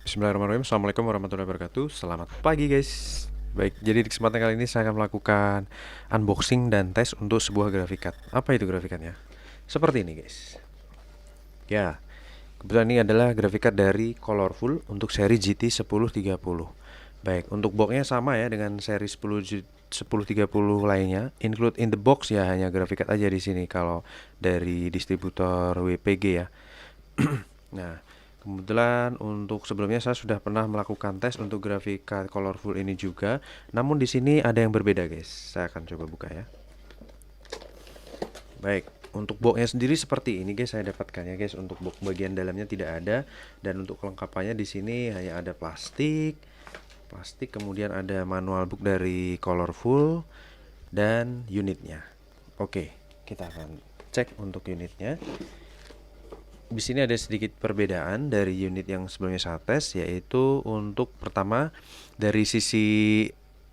Bismillahirrahmanirrahim. Assalamualaikum warahmatullahi wabarakatuh. Selamat pagi guys. Baik, jadi di kesempatan kali ini saya akan melakukan unboxing dan tes untuk sebuah grafikat. Apa itu grafikatnya? Seperti ini guys. Ya, kebetulan ini adalah grafikat dari Colorful untuk seri GT 1030. Baik, untuk boxnya sama ya dengan seri 1030 lainnya. Include in the box ya hanya grafikat aja di sini kalau dari distributor WPG ya. Nah, kebetulan untuk sebelumnya saya sudah pernah melakukan tes untuk grafika Colorful ini juga. Namun di sini ada yang berbeda, guys. Saya akan coba buka ya. Baik, untuk boxnya sendiri seperti ini, guys. Saya dapatkan ya, guys. Untuk box bagian dalamnya tidak ada, dan untuk kelengkapannya di sini hanya ada plastik, kemudian ada manual book dari Colorful dan unitnya. Oke, kita akan cek untuk unitnya. Di sini ada sedikit perbedaan dari unit yang sebelumnya saya tes, yaitu untuk pertama dari sisi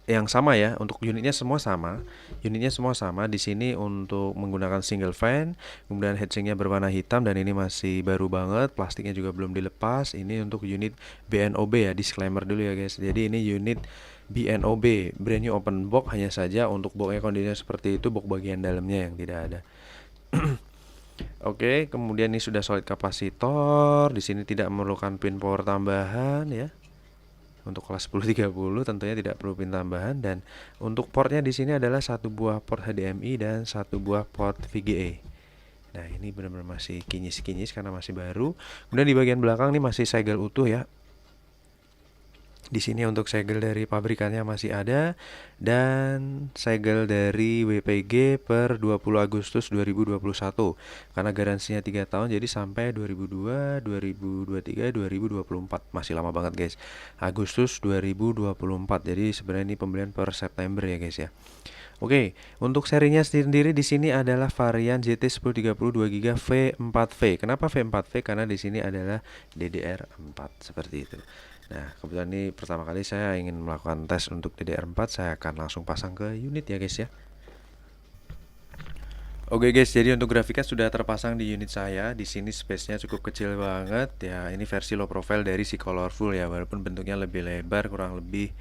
yang sama ya, untuk unitnya semua sama. Unitnya semua sama. Di sini untuk menggunakan single fan, kemudian heatsinknya berwarna hitam dan ini masih baru banget, plastiknya juga belum dilepas. Ini untuk unit BNOB ya, disclaimer dulu ya guys. Jadi ini unit BNOB, brand new open box, hanya saja untuk boxnya kondisinya seperti itu, box bagian dalamnya yang tidak ada. Oke, kemudian ini sudah solid kapasitor. Di sini tidak memerlukan pin power tambahan ya. Untuk kelas 1030 tentunya tidak perlu pin tambahan, dan untuk portnya di sini adalah satu buah port HDMI dan satu buah port VGA. Nah, ini benar-benar masih kinyis-kinyis karena masih baru. Kemudian di bagian belakang ini masih segel utuh ya. Di sini untuk segel dari pabrikannya masih ada, dan segel dari WPG per 20 Agustus 2021. Karena garansinya 3 tahun, jadi sampai 2002, 2023, 2024. Masih lama banget guys. Agustus 2024. Jadi sebenarnya ini pembelian per September ya guys ya. Oke, untuk serinya sendiri di sini adalah varian GT1030 2GB V4V. Kenapa V4V? Karena di sini adalah DDR4 seperti itu. Nah, kebetulan ini pertama kali saya ingin melakukan tes untuk DDR4, saya akan langsung pasang ke unit ya guys ya. Oke guys, jadi untuk grafika sudah terpasang di unit saya. Di sini space-nya cukup kecil banget ya. Ini versi low profile dari si Colorful ya, walaupun bentuknya lebih lebar, kurang lebih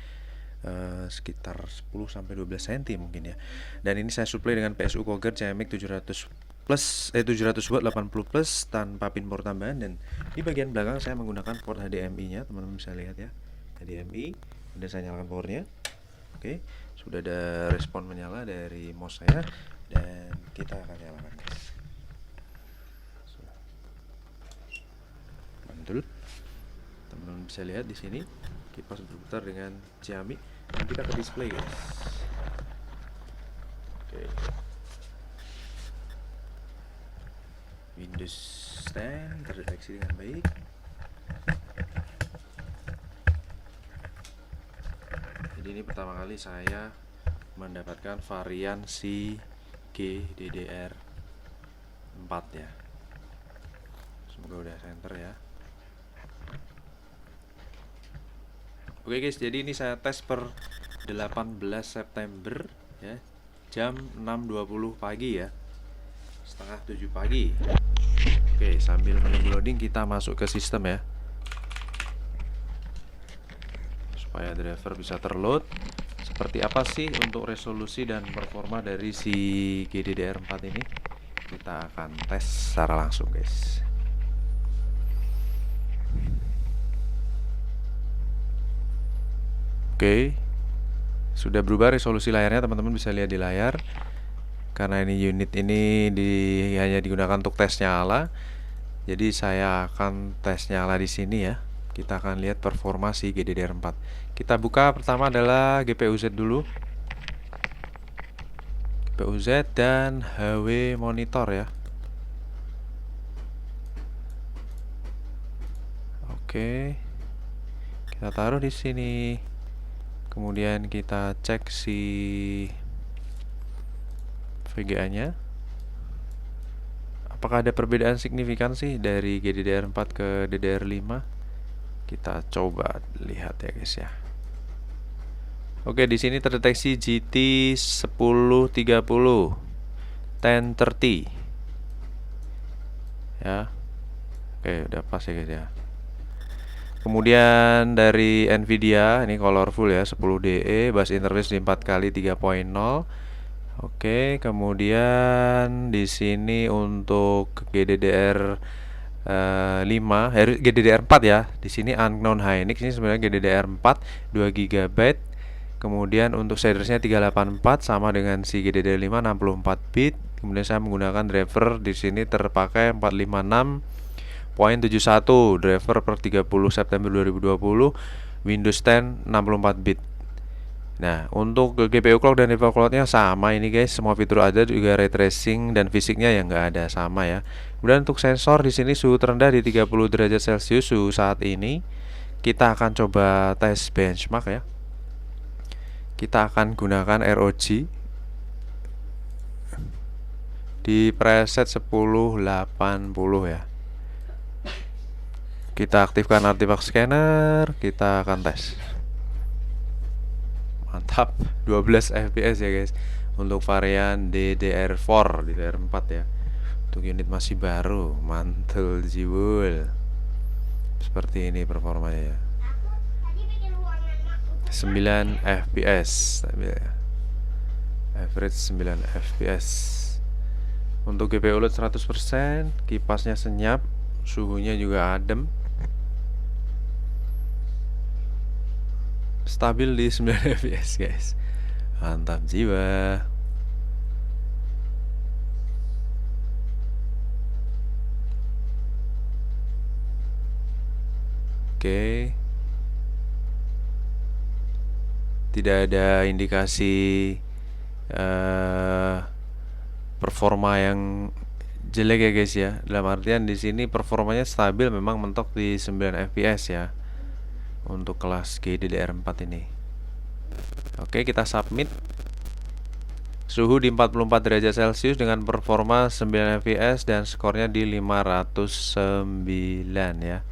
sekitar 10 sampai 12 cm mungkin ya. Dan ini saya supply dengan PSU Coger CMX 700 plus 700 watt 80 plus tanpa pin power tambahan, dan di bagian belakang saya menggunakan port HDMI-nya, teman-teman bisa lihat ya. HDMI, kemudian saya nyalakan powernya. Oke, sudah ada respon menyala dari mouse saya, dan kita akan nyalakan guys. Mantul. Teman-teman bisa lihat di sini kipas berputar dengan Xiaomi, dan kita ke display guys. Oke. Windows 10 terdeteksi dengan baik. Jadi ini pertama kali saya mendapatkan varian si GDDR4 ya. Semoga udah center ya. Oke guys, jadi ini saya tes per 18 September ya, jam 6.20 pagi ya, setengah 7 pagi. Oke, sambil menunggu loading kita masuk ke sistem ya, supaya driver bisa terload. Seperti apa sih untuk resolusi dan performa dari si GDDR4 ini, kita akan tes secara langsung guys. Oke, sudah berubah resolusi layarnya, teman-teman bisa lihat di layar. Karena ini unit ini hanya digunakan untuk tes nyala, jadi saya akan tes nyala di sini ya. Kita akan lihat performa si GDDR4. Kita buka pertama adalah GPU-Z dulu. GPU-Z dan HW monitor ya. Oke. Kita taruh di sini. Kemudian kita cek si VGA-nya. Apakah ada perbedaan signifikan sih dari GDDR4 ke DDR5? Kita coba lihat ya guys ya. Oke, di sini terdeteksi GT 1030 1030 ya. Oke, udah pas ya guys ya. Kemudian dari Nvidia ini colorful ya, 10DE, bus interface di 4 kali 3.0. Oke, kemudian di sini untuk GDDR 5, GDDR4 ya. Di sini Unknown Hynix, ini sebenarnya GDDR4 2 GB. Kemudian untuk shadersnya 384 sama dengan si GDDR5 64 bit. Kemudian saya menggunakan driver di sini terpakai 456.71 driver per 30 September 2020, Windows 10 64 bit. Nah, untuk GPU clock dan overclocknya sama ini guys, semua fitur ada, juga ray tracing dan fisiknya yang nggak ada, sama ya. Kemudian untuk sensor di sini suhu terendah di 30 derajat Celcius suhu saat ini. Kita akan coba tes benchmark ya. Kita akan gunakan ROG di preset 1080 ya. Kita aktifkan artifact scanner, kita akan tes. Mantap, 12 fps ya guys. Untuk varian DDR4, DDR4 ya. Untuk unit masih baru, mantul jiwul. Seperti ini performanya ya. 9 fps. Average 9 fps. Untuk GPU OLED 100%, kipasnya senyap, suhunya juga adem. Stabil di 9 fps guys. Mantap jiwa. Oke. Tidak ada indikasi performa yang jelek ya guys ya. Dalam artian di sini performanya stabil, memang mentok di 9 fps ya. Untuk kelas GDDR4 ini. Oke, kita submit. Suhu di 44 derajat Celcius dengan performa 9 fps dan skornya di 509 ya.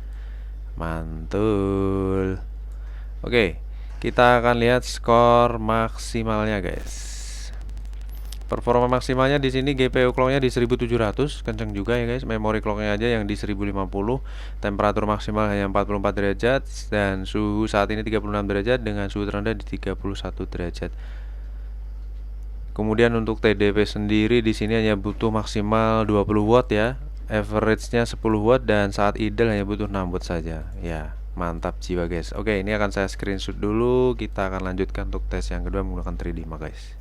Mantul. Oke, kita akan lihat skor maksimalnya guys. Performa maksimalnya di sini GPU clocknya di 1700, kenceng juga ya guys. Memori clocknya aja yang di 1050. Temperatur maksimal hanya 44 derajat dan suhu saat ini 36 derajat dengan suhu terendah di 31 derajat. Kemudian untuk TDP sendiri di sini hanya butuh maksimal 20 watt ya. Average-nya 10 watt dan saat idle hanya butuh 6 watt saja. Ya, mantap jiwa guys. Oke, ini akan saya screenshot dulu. Kita akan lanjutkan untuk tes yang kedua menggunakan 3D Mark guys.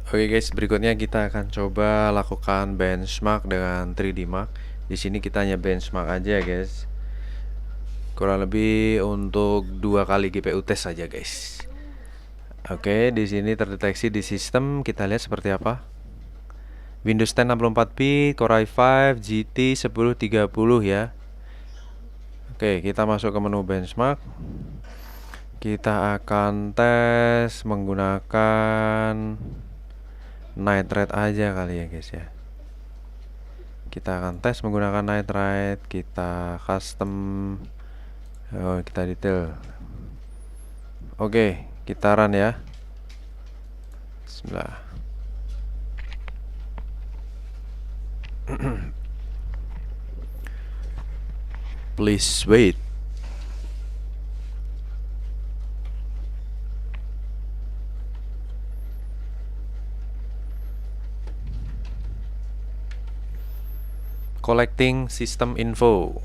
Oke guys, berikutnya kita akan coba lakukan benchmark dengan 3D Mark. Di sini kita hanya benchmark aja guys. Kurang lebih untuk 2 kali GPU tes saja guys. Oke, di sini terdeteksi di sistem, kita lihat seperti apa. Windows 10 64 bit, Core i5, GT 1030 ya. Oke, kita masuk ke menu benchmark. Kita akan tes menggunakan night rate aja kali ya guys ya. Kita akan tes menggunakan night rate. Kita custom, kita detail. Oke, kita run ya. Bismillah. Please wait. Collecting system info.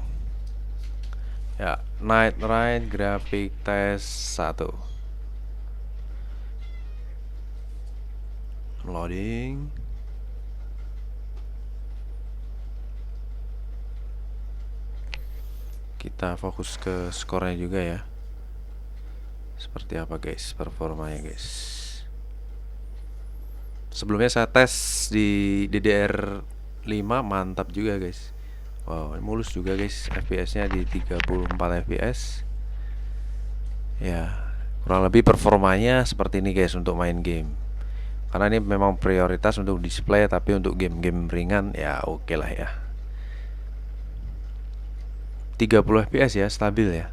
Ya, night rate graphic test 1. Loading. Kita fokus ke skornya juga ya. Seperti apa guys performanya guys. Sebelumnya saya tes di DDR5, mantap juga guys. Wow, mulus juga guys. FPS-nya di 34 fps. Ya, kurang lebih performanya seperti ini guys untuk main game. Karena ini memang prioritas untuk display, tapi untuk game-game ringan ya oke lah ya. 30 fps ya, stabil ya.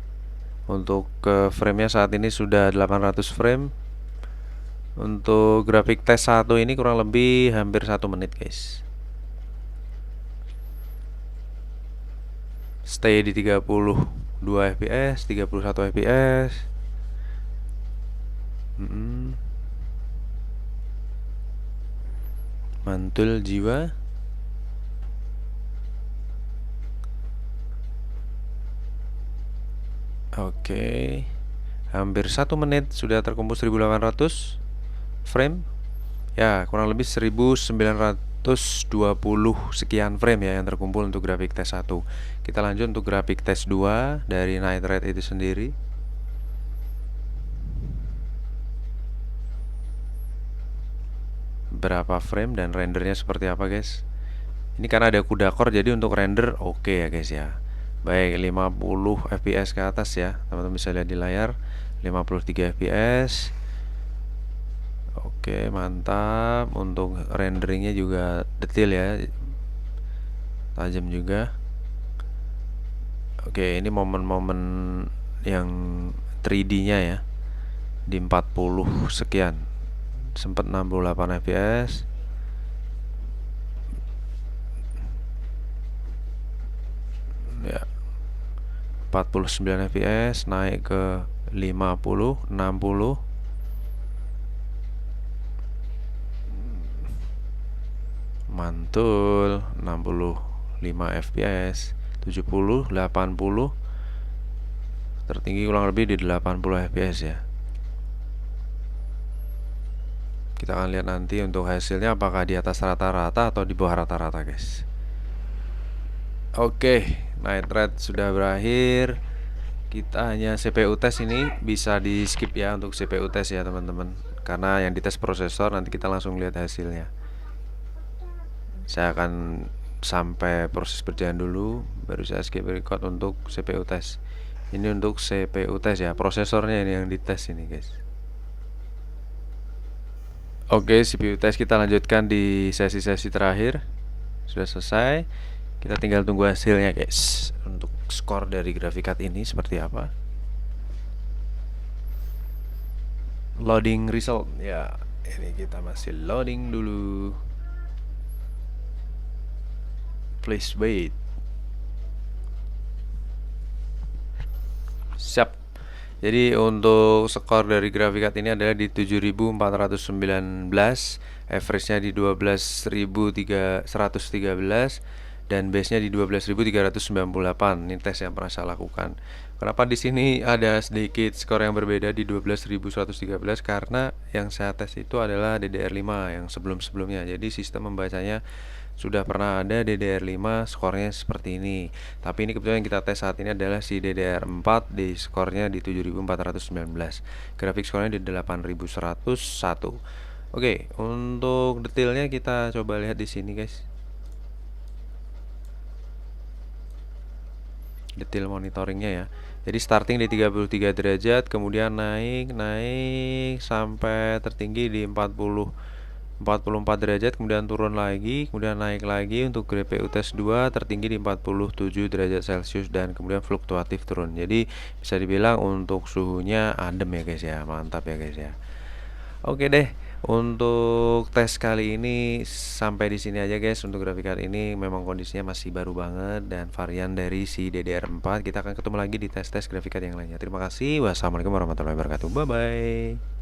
Untuk frame-nya saat ini sudah 800 frame. Untuk grafik tes 1 ini kurang lebih hampir 1 menit guys. Stay di 30 2 fps, 31 fps. Mantul jiwa. Oke, hampir 1 menit sudah terkumpul 1800 frame. Ya, kurang lebih 1920 sekian frame ya yang terkumpul untuk grafik tes 1. Kita lanjut untuk grafik tes 2 dari Night Raid itu sendiri. Berapa frame dan rendernya seperti apa, guys? Ini karena ada CUDA core, jadi untuk render oke ya, guys ya. Baik, 50 fps ke atas ya. Teman-teman bisa lihat di layar 53 fps. Oke, mantap. Untuk renderingnya juga detail ya, tajam juga. Oke, ini momen-momen yang 3D-nya ya, di 40 sekian, sempat 68 fps. Ya, 49 fps naik ke 50, 60. Mantul, 65 fps, 70, 80. Tertinggi kurang lebih di 80 fps ya. Kita akan lihat nanti untuk hasilnya apakah di atas rata-rata atau di bawah rata-rata, guys. Oke, Night Raid sudah berakhir. Kita hanya CPU tes, ini bisa di skip ya untuk CPU tes ya teman-teman, karena yang dites prosesor. Nanti kita langsung lihat hasilnya. Saya akan sampai proses berjalan dulu, baru saya skip record untuk CPU tes. Ini untuk CPU tes ya, prosesornya ini yang dites ini, guys. Oke, CPU tes kita lanjutkan di sesi-sesi terakhir. Sudah selesai. Kita tinggal tunggu hasilnya, guys. Untuk skor dari graphic card ini seperti apa. Loading result ya. Ini kita masih loading dulu. Please wait. Siap. Jadi untuk skor dari graphic card ini adalah di 7419, average-nya di 12113 dan base-nya di 12.398. Ini tes yang pernah saya lakukan. Kenapa di sini ada sedikit skor yang berbeda di 12.113? Karena yang saya tes itu adalah DDR5 yang sebelum-sebelumnya. Jadi sistem membacanya sudah pernah ada DDR5 skornya seperti ini. Tapi ini kebetulan yang kita tes saat ini adalah si DDR4, di skornya di 7419. Grafik skornya di 8101. Oke, untuk detailnya kita coba lihat di sini, guys. Detail monitoringnya ya. Jadi starting di 33 derajat, kemudian naik sampai tertinggi di 44 derajat, kemudian turun lagi, kemudian naik lagi. Untuk GPU tes 2 tertinggi di 47 derajat Celcius dan kemudian fluktuatif turun. Jadi bisa dibilang untuk suhunya adem ya, guys ya. Mantap ya, guys ya. Oke deh, untuk tes kali ini sampai di sini aja, guys. Untuk grafik card ini memang kondisinya masih baru banget dan varian dari si DDR4. Kita akan ketemu lagi di tes-tes grafik card yang lainnya. Terima kasih. Wassalamualaikum warahmatullahi wabarakatuh. Bye bye.